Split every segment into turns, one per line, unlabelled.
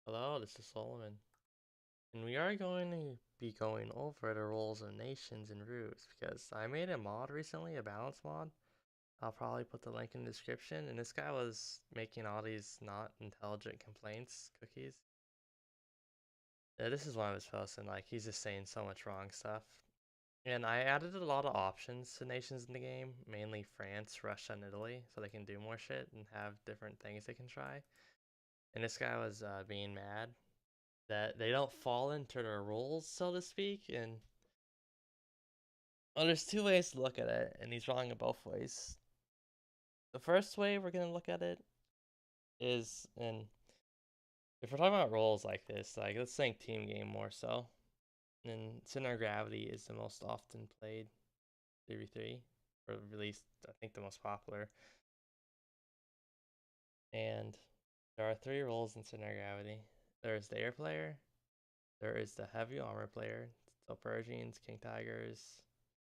Hello, this is Solomon, and we are going to be going over the roles of nations in RUSE because I made a mod recently, a balance mod. I'll probably put the link in the description, and this guy was making all these not intelligent complaints cookies. This is one of his posts, and like he's just saying so much wrong stuff. And I added a lot of options to nations in the game, mainly France, Russia, and Italy, so they can do more shit and have different things they can try. And this guy was being mad that they don't fall into their roles, so to speak. And well, there's two ways to look at it, and he's wrong in both ways. The first way we're gonna look at it is, and if we're talking about roles like this, like let's think team game more so. And center of gravity is the most often played 3v3, or at least I think the most popular. And there are three roles in center of gravity. There's the air player, there is the heavy armor player, so Persians, King Tigers,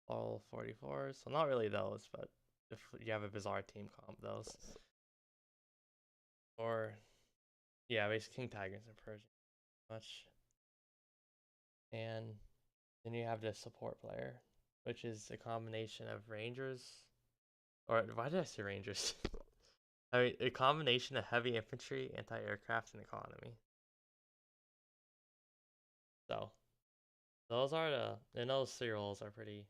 all 44s. Well, not really those, but if you have a bizarre team comp, those. Or, yeah, basically King Tigers and Persian. Much. And then you have the support player, which is a combination of Rangers. Or, why did I say Rangers? I mean, a combination of heavy infantry, anti aircraft, and economy. So, those are and those three roles are pretty.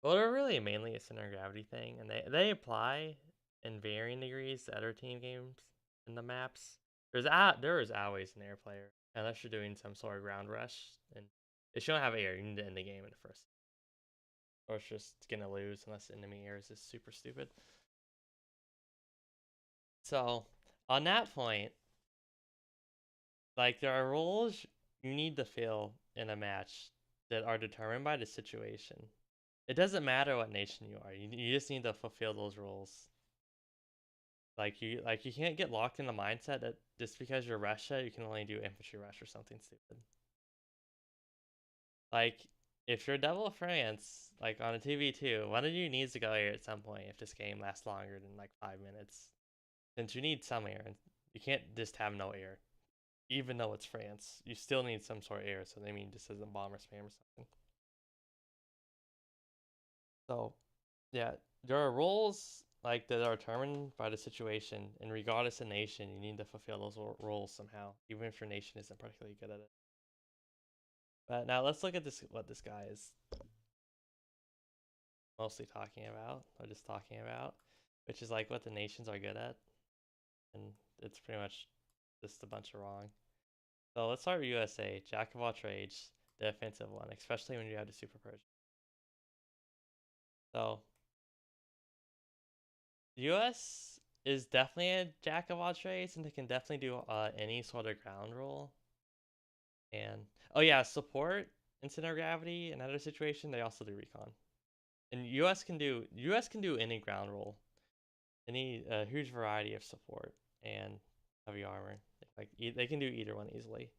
Well, they're really mainly a center of gravity thing, and they apply in varying degrees to other team games in the maps. There is always an air player unless you're doing some sort of ground rush, and if you don't have air, you need to end the game in the first, or it's just gonna lose unless enemy air is just super stupid. So on that point, like there are roles you need to fill in a match that are determined by the situation. It doesn't matter what nation you are. You just need to fulfill those roles. Like you can't get locked in the mindset that just because you're Russia, you can only do infantry rush or something stupid. Like if you're Devil of France, like on a 2v2, one of you needs to go air at some point if this game lasts longer than like 5 minutes. Since you need some air, and you can't just have no air. Even though it's France, you still need some sort of air, so they mean just as a bomber spam or something. So yeah, there are roles like that are determined by the situation, and regardless of nation, you need to fulfill those roles somehow, even if your nation isn't particularly good at it. But now let's look at this. What this guy is mostly talking about, or just talking about, which is like what the nations are good at, and it's pretty much just a bunch of wrong. So let's start with USA, Jack of all trades, the offensive one, especially when you have the Super Persian. So US is definitely a jack of all trades, and they can definitely do any sort of ground role. And oh yeah, support in center of gravity. In another situation, they also do recon. And US can do any ground role, any huge variety of support and heavy armor. Like they can do either one easily.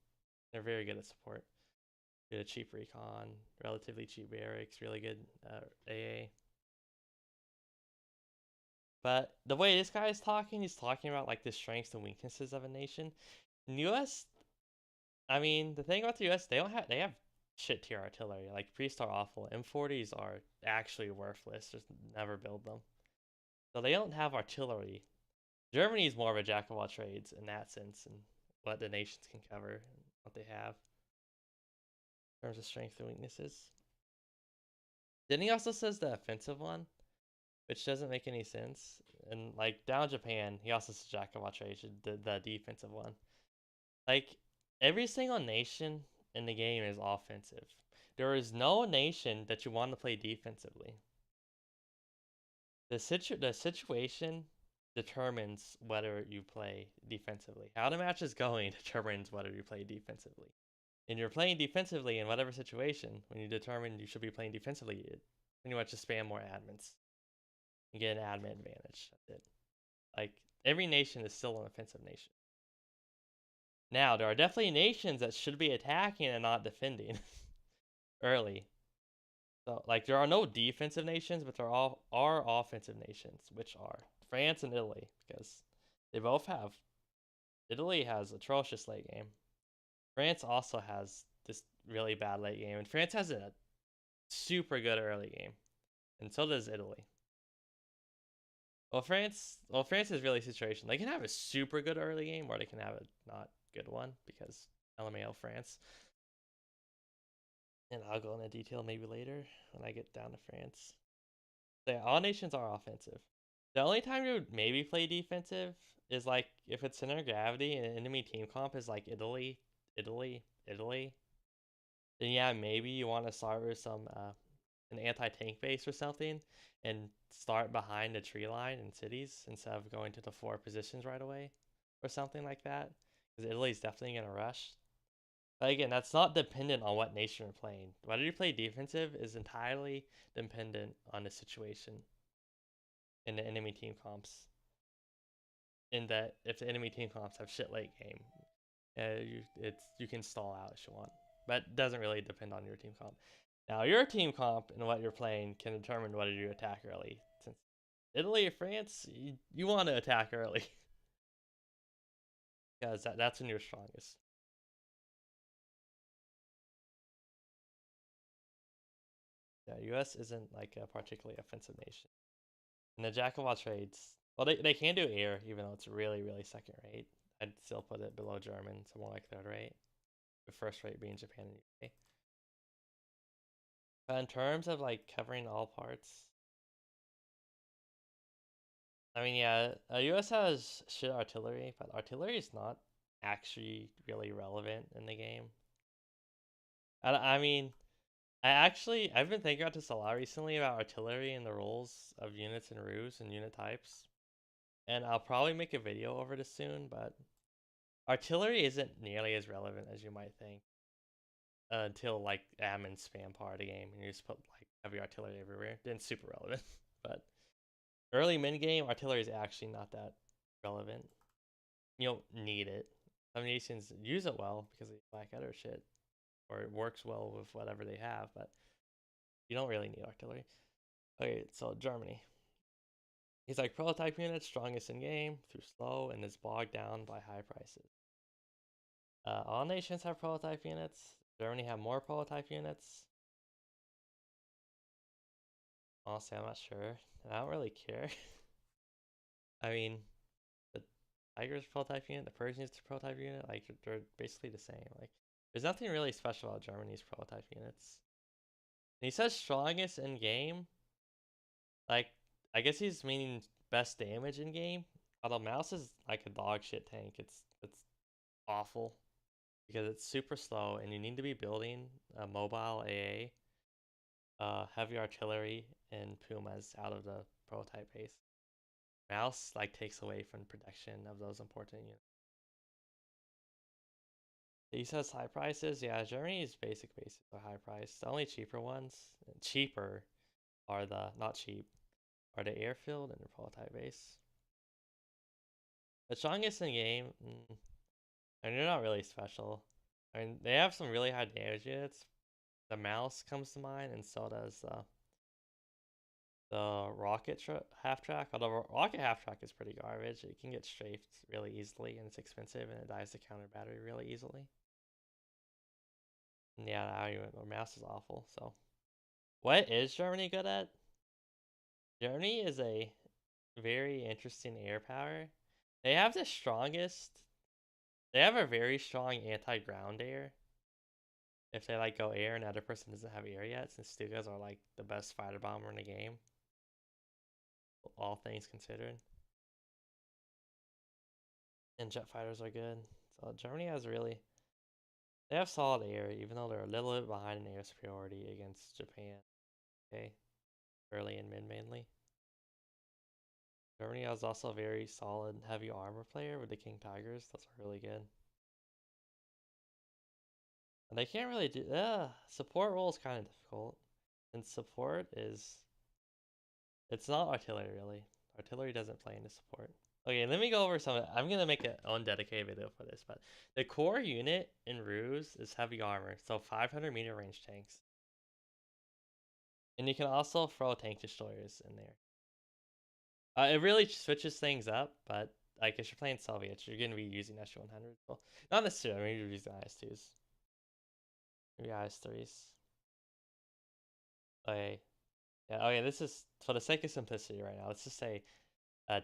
They're very good at support. Good at cheap recon, relatively cheap barracks, really good AA. But the way this guy is talking, he's talking about like the strengths and weaknesses of a nation. In US, I mean, the thing about the US, they have shit tier artillery. Like priests are awful. M40s are actually worthless. Just never build them. So they don't have artillery. Germany is more of a jack of all trades in that sense, and what the nations can cover and what they have in terms of strengths and weaknesses. Then he also says the offensive one, which doesn't make any sense. And like down Japan, he also says jack of all trades, the defensive one. Like every single nation in the game is offensive. There is no nation that you want to play defensively. The situation determines whether you play defensively. How the match is going determines whether you play defensively. And you're playing defensively in whatever situation, when you determine you should be playing defensively, you pretty much just spam more admins. You get an admin advantage. That's it. Like every nation is still an offensive nation. Now, there are definitely nations that should be attacking and not defending early. So, like, there are no defensive nations, but there are offensive nations, which are France and Italy, because they both have Italy has atrocious late game. France also has this really bad late game, and France has a super good early game, and so does Italy. France is really situation. They can have a super good early game, or they can have a not good one because LMAO France. And I'll go into detail maybe later when I get down to France. So yeah, all nations are offensive. The only time you would maybe play defensive is like if it's center of gravity and an enemy team comp is like Italy. Then yeah, maybe you want to start with some an anti-tank base or something and start behind the tree line in cities instead of going to the four positions right away or something like that. Because Italy's definitely gonna rush. But again, that's not dependent on what nation you're playing. Whether you play defensive is entirely dependent on the situation in the enemy team comps. In that, if the enemy team comps have shit late game, you can stall out if you want, but it doesn't really depend on your team comp. Now, your team comp and what you're playing can determine whether you attack early. Since Italy or France, you want to attack early because that's when you're strongest. Yeah, U.S. isn't like a particularly offensive nation. And the jack of all trades, well, they can do air, even though it's really, really second rate. I'd still put it below German, so more like third rate. With first rate being Japan and UK. But in terms of like covering all parts, I mean, yeah, US has shit artillery, but artillery is not actually really relevant in the game. I mean, I've been thinking about this a lot recently about artillery and the roles of units and RUSE and unit types. And I'll probably make a video over this soon, but artillery isn't nearly as relevant as you might think until like admin spam part of the game and you just put like heavy artillery everywhere. Then it's super relevant. But early mid game, artillery is actually not that relevant. You don't need it. Some nations use it well because they blackadder shit, or it works well with whatever they have, but you don't really need artillery. Okay, so Germany. He's like prototype unit, strongest in game, too slow, and is bogged down by high prices. All nations have prototype units. Germany have more prototype units. Honestly, I'm not sure. I don't really care. I mean, the Tigers prototype unit, the Persians prototype unit, like they're basically the same. Like, there's nothing really special about Germany's prototype units. And he says strongest in game. Like, I guess he's meaning best damage in game. Although Mouse is like a dog shit tank. It's awful because it's super slow and you need to be building a mobile AA, heavy artillery, and Pumas out of the prototype base. Mouse like takes away from protection of those important units. He says high prices. Yeah, Germany's basic bases are high priced. The only cheaper ones, cheaper, are the not cheap, are the airfield and the prototype base. The strongest in game, I mean, they're not really special. I mean, they have some really high damage units. The mouse comes to mind, and so does the rocket half track. Although rocket half track is pretty garbage, it can get strafed really easily, and it's expensive, and it dies to counter battery really easily. And yeah, the mouse is awful. So, what is Germany good at? Germany is a very interesting air power. They have the strongest. They have a very strong anti-ground air. If they like go air and the other person doesn't have air yet, since Stugas are like the best fighter bomber in the game, all things considered. And jet fighters are good. So Germany has they have solid air, even though they're a little bit behind in air superiority against Japan. Okay, early and mid mainly. Germany has also a very solid heavy armor player with the King Tigers. That's really good. And they can't really do support role is kind of difficult. And support is it's not artillery really. Artillery doesn't play into support. Okay, let me go over some. I'm gonna make an undedicated video for this, but the core unit in RUSE is heavy armor, so 500-meter range tanks. And you can also throw tank destroyers in there. It really switches things up, but like if you're playing Soviets, you're gonna be using SU-100s. Well, not necessarily. I mean, you're using IS-2s, maybe IS-3s. Okay, yeah. Okay, this is for the sake of simplicity right now. Let's just say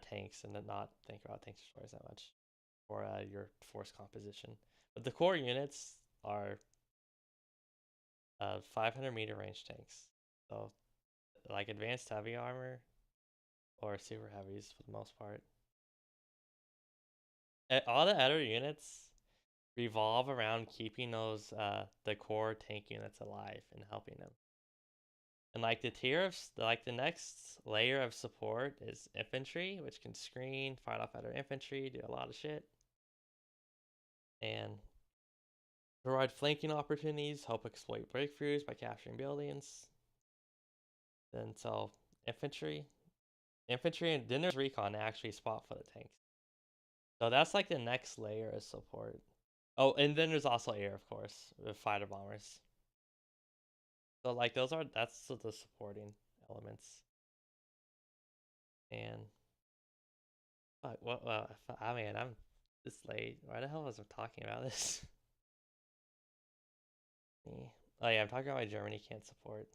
tanks and then not think about tank destroyers that much, or your force composition. But the core units are 500-meter range tanks. So like advanced heavy armor or super heavies for the most part. All the other units revolve around keeping those the core tank units alive and helping them. And like the tier of like the next layer of support is infantry, which can screen, fight off other infantry, do a lot of shit, and provide flanking opportunities, help exploit breakthroughs by capturing buildings. Then so infantry, and then there's recon to actually spot for the tanks. So that's like the next layer of support. Oh, and then there's also air, of course, with fighter bombers. So like that's the supporting elements. And what? I mean, I'm this late. Why the hell was I talking about this? Oh yeah, I'm talking about why Germany can't support.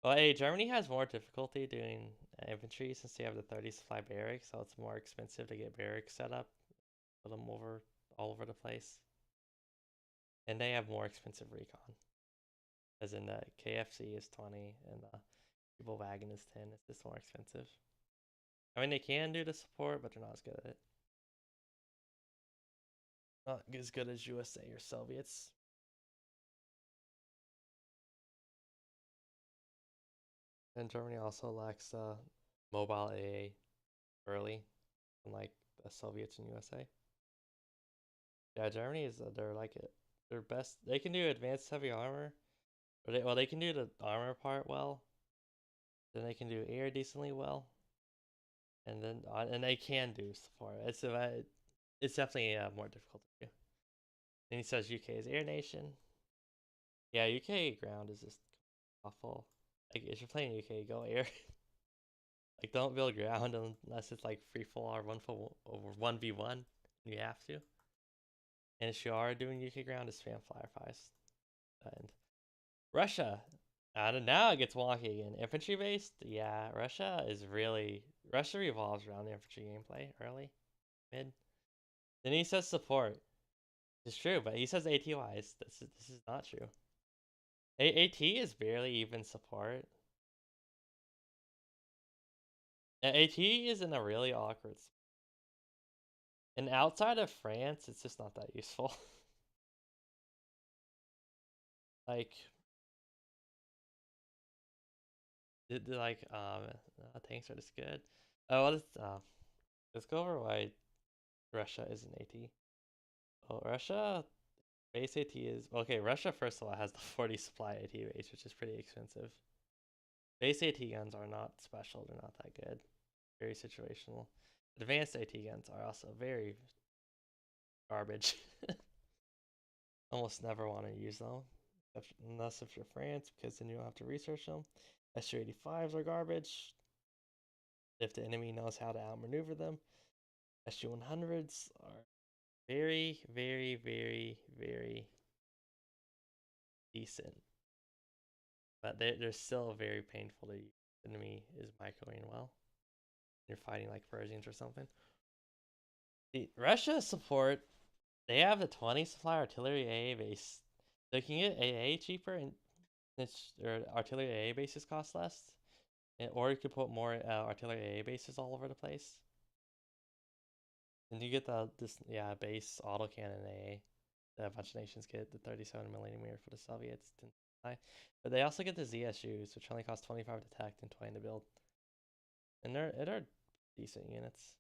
Well, hey, Germany has more difficulty doing infantry since they have the 30 supply barracks, so it's more expensive to get barracks set up, put them over all over the place, and they have more expensive recon. As in the KFC is 20 and the people wagon is 10. It's just more expensive. I mean, they can do the support, but they're not as good at it. Not as good as USA or Soviets. And Germany also lacks mobile AA early, unlike the Soviets and USA. Yeah, Germany is they're like it. They're best. They can do advanced heavy armor, or they can do the armor part well. Then they can do air decently well, and then and they can do support. It's definitely more difficult to do. And he says UK is air nation. Yeah, UK ground is just awful. Like if you're playing UK, go air. Like don't build ground unless it's like free fall or 1v1. You have to. And if you are doing UK ground, it's spam fireflies. And Russia. Now it gets wonky again. Infantry based? Yeah, Russia revolves around the infantry gameplay early, mid. Then he says support. It's true, but he says ATYs. This is not true. AT is barely even support. AT is in a really awkward spot. And outside of France, it's just not that useful. Like, tanks are just good. Oh, let's go over why Russia is an AT. Well, Russia base AT is okay. Russia first of all has the 40 supply AT base, which is pretty expensive. Base AT guns are not special; they're not that good. Very situational. Advanced AT guns are also very garbage. Almost never want to use them, unless if you're France, because then you don't have to research them. SU-85s are garbage if the enemy knows how to outmaneuver them. SU-100s are very, very, very, very decent, but they're still very painful to use. The enemy is microing well. You're fighting like Persians or something. The Russia support, they have the 20 supply artillery AA base. They can get AA cheaper and or artillery AA bases cost less. Or you could put more artillery AA bases all over the place. And you get this base autocannon AA that a bunch of nations get, the 37mm for the Soviets. But they also get the ZSUs, which only cost 25 to tech and 20 to build. And they're decent units.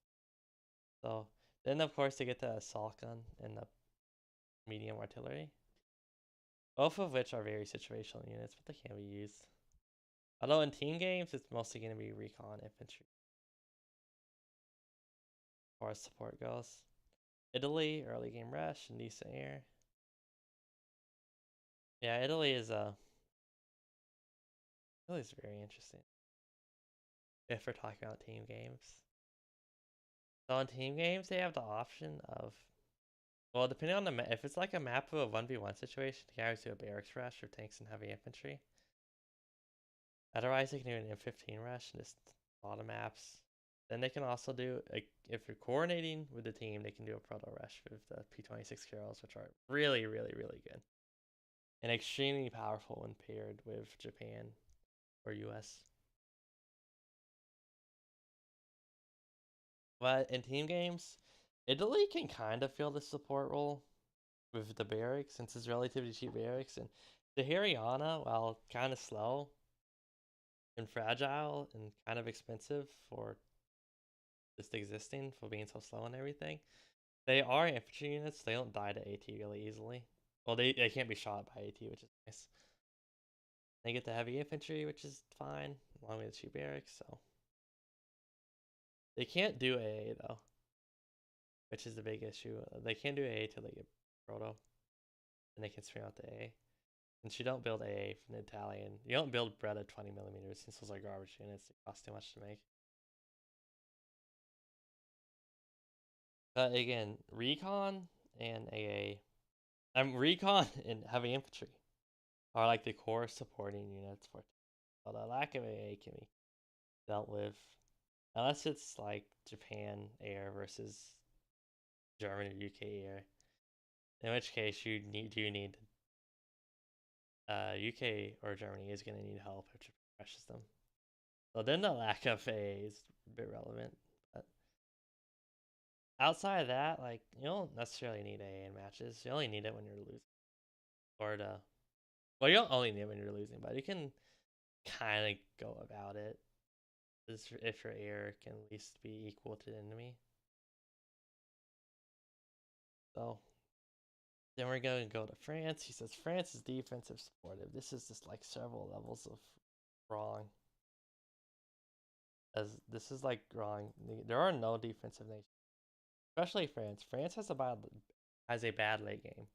So then of course they get the assault gun and the medium artillery. Both of which are very situational units, but they can be used. Although in team games, it's mostly going to be recon infantry. As far as support goes. Italy, early game rush, and decent air. Yeah, Italy's very interesting. If we're talking about team games. So in team games, they have the option of, well, depending on the if it's like a map of a 1v1 situation, you can always do a barracks rush or tanks and heavy infantry. Otherwise, they can do an M15 rush and just a lot of maps. Then they can also do, if you're coordinating with the team, they can do a proto rush with the P26 Carrols, which are really, really, really good and extremely powerful when paired with Japan or US. But in team games, Italy can kind of fill the support role with the barracks since it's relatively cheap barracks, and the Hiriana, while kind of slow and fragile and kind of expensive for just existing for being so slow and everything, they are infantry units. They don't die to AT really easily. Well, they can't be shot by AT, which is nice. They get the heavy infantry, which is fine, along with the cheap barracks. So they can't do AA though, which is the big issue. They can't do AA till they get proto, and they can swing out the AA. Since you don't build AA from the Italian, you don't build bread at 20 millimeters since those are garbage units. They cost too much to make. But again, recon and AA, recon and heavy infantry are like the core supporting units for. But the lack of AA can be dealt with unless it's like Japan air versus German or UK air. In which case you need UK or Germany is going to need help if Japan crushes them. So then the lack of AA is a bit relevant. But outside of that, like you don't necessarily need AA in matches. You only need it when you're losing. Or to, well, you don't only need it when you're losing, but you can kind of go about it if your air can at least be equal to the enemy. So then we're going to go to France. He says France is defensive supportive. This is just like several levels of wrong. As this is like wrong. There are no defensive nations, especially France. France has a bad late game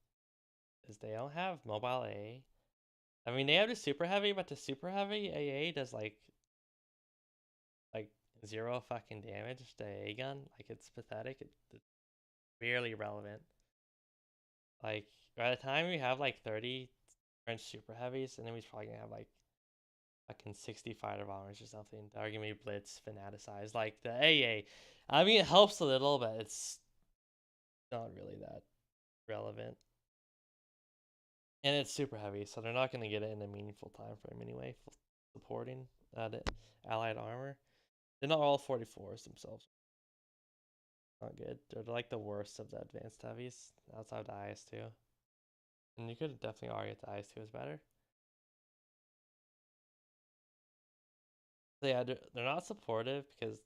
because they don't have mobile AA. I mean, they have the super heavy, but the super heavy AA does like zero fucking damage to AA gun. Like it's pathetic. It's barely relevant. Like by the time we have like 30 French super heavies, and then we're probably gonna have like fucking 60 fighter bombers or something that are gonna be blitz fanaticized. Like the AA, I mean, it helps a little, but it's not really that relevant. And it's super heavy, so they're not gonna get it in a meaningful time frame anyway. Supporting the allied armor, they're not all 44s themselves. Not good. They're like the worst of the advanced heavies outside the IS-2. And you could definitely argue that the IS-2 is better. So yeah, they're not supportive because.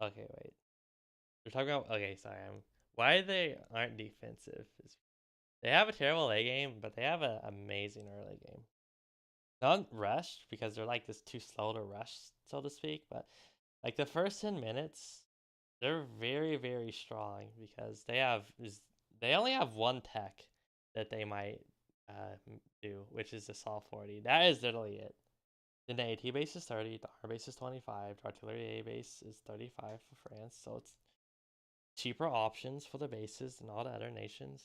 Okay, wait. We're talking about. Okay, sorry. Why they aren't defensive is they have a terrible late game, but they have an amazing early game. Not rushed because they're like this too slow to rush, so to speak. But like the first 10 minutes, they're very very strong because they only have one tech that they might do, which is the Sol 40. That is literally it. Then the AT base is 30, the R base is 25, the artillery A base is 35 for France, so it's cheaper options for the bases than all the other nations.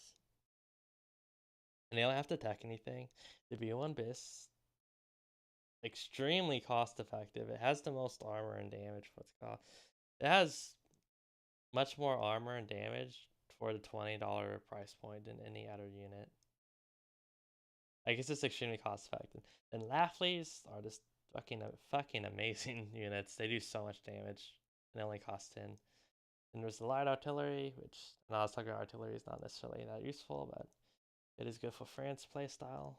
And they don't have to tech anything. The B1 BIS, extremely cost effective. It has the most armor and damage for its cost. It has much more armor and damage for the $20 price point than any other unit. Like it's just extremely cost effective. And Laffleys are just fucking amazing units. They do so much damage and they only cost 10. And there's the light artillery, which I was talking about artillery is not necessarily that useful, but it is good for France playstyle.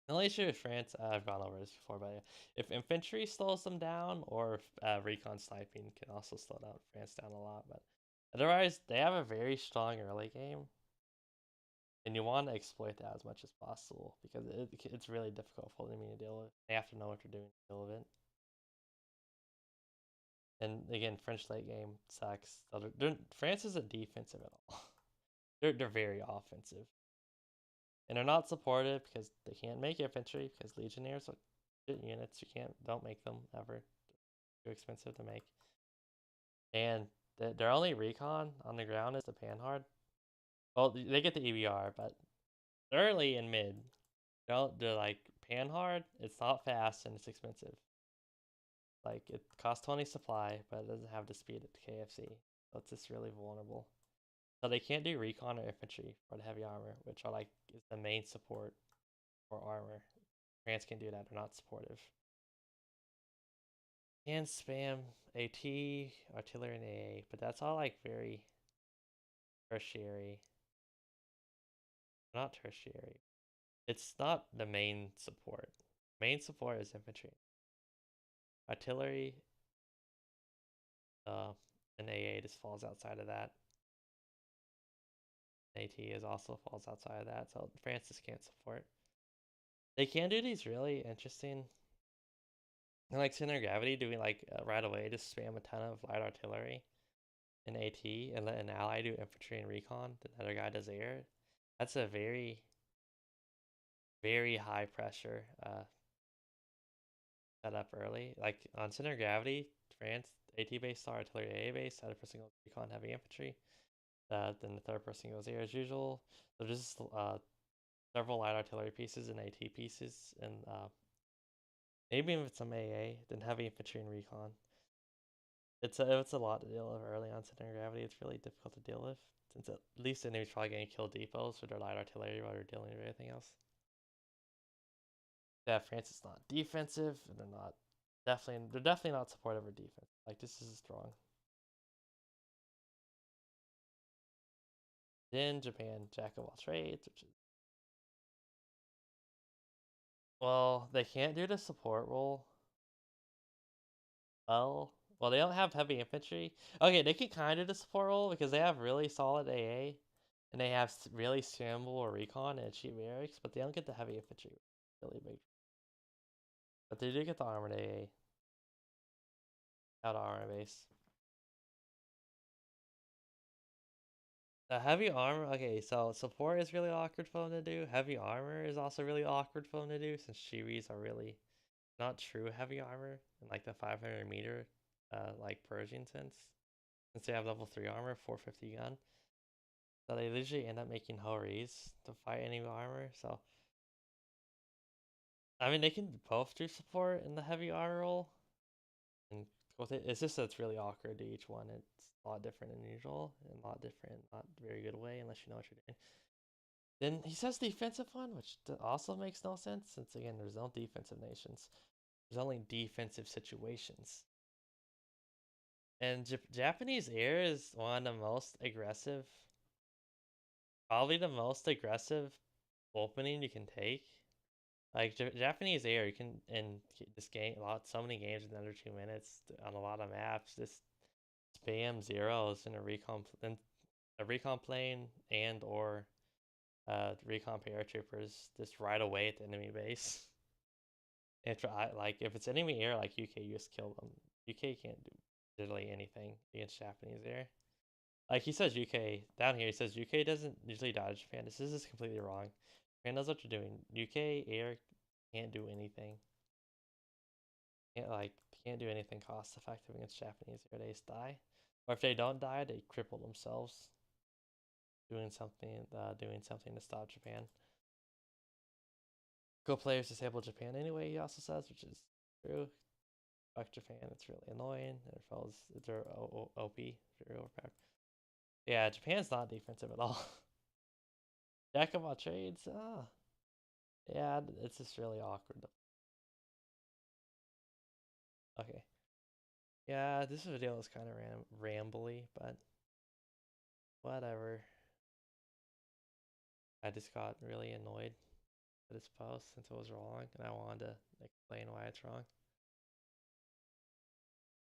The only issue with France, I've gone over this before, but if infantry slows them down, or if recon sniping can also slow down France down a lot, but otherwise they have a very strong early game, and you want to exploit that as much as possible because it's really difficult for them to deal with. They have to know what they're doing to deal with it. And again, French late game sucks. France isn't defensive at all. They're very offensive, and they're not supportive because they can't make infantry because legionnaires are shit units. You don't make them ever. Too expensive to make. and their only recon on the ground is the Panhard. Well, they get the EBR, but early and mid, they're like Panhard. It's not fast and it's expensive. Like it costs 20 supply, but it doesn't have the speed at the KFC, so it's just really vulnerable. So they can't do recon or infantry for the heavy armor, which are like is the main support for armor. France can do that; they're not supportive. And spam AT, artillery, and AA, but that's all like very tertiary. Not tertiary. It's not the main support. Main support is infantry. Artillery, uh, and AA just falls outside of that. AT is also falls outside of that, so France just can't support. They can do these really interesting, like center gravity, doing like right away, just spam a ton of light artillery and AT, and let an ally do infantry and recon. The other guy does air. That's a very, very high pressure setup early. Like on center gravity, France AT base star artillery AA base, other person goes recon heavy infantry. Then the third person goes air as usual. So just several light artillery pieces and AT pieces, and maybe if it's some AA, then heavy infantry and recon. It's a lot to deal with early on center gravity. It's really difficult to deal with since at least the enemy's probably going to kill depots with their light artillery while they're dealing with everything else. Yeah, France is not defensive, and they're definitely not supportive of defense. Like this is strong. Then Japan, jack of all trades, which is well, they can't do the support role. Well, they don't have heavy infantry. Okay, they can kind of do the support role because they have really solid AA, and they have really scramble or recon and cheap barracks, but they don't get the heavy infantry. Really big. But they do get the armored AA out of armor base. The heavy armor, okay, so support is really awkward for them to do. Heavy armor is also really awkward for them to do since Shiris are really not true heavy armor in like the 500 meter, like Persian sense. Since they have level 3 armor, 450 gun. So they usually end up making Horis to fight enemy armor. So, I mean, they can both do support in the heavy armor role. And with it, it's just that it's really awkward to each one. It's a lot different than usual, and a lot different, not very good way unless you know what you're doing. Then he says defensive one, which also makes no sense since again there's no defensive nations. There's only defensive situations. And Japanese air is one of the most aggressive, probably the most aggressive opening you can take. Like Japanese air, you can in this game so many games in under 2 minutes on a lot of maps. Just spam zeros in a recon plane and or recon paratroopers just right away at the enemy base. If it's enemy air like UK, you just kill them. UK can't do literally anything against Japanese air. Like he says UK down here, he says UK doesn't usually dodge Japan. This is completely wrong. Japan knows what you're doing. UK air can't do anything. Can't do anything cost effective against Japanese air. They just die, or if they don't die, they cripple themselves. Doing something to stop Japan. Go players disable Japan anyway. He also says, which is true. Fuck Japan. It's really annoying. They're OP. Very overpowered. Yeah, Japan's not defensive at all. Jack of all trades. Yeah, it's just really awkward. Okay. Yeah, this video is kind of rambly, but whatever. I just got really annoyed with this post since it was wrong, and I wanted to explain why it's wrong.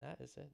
That is it.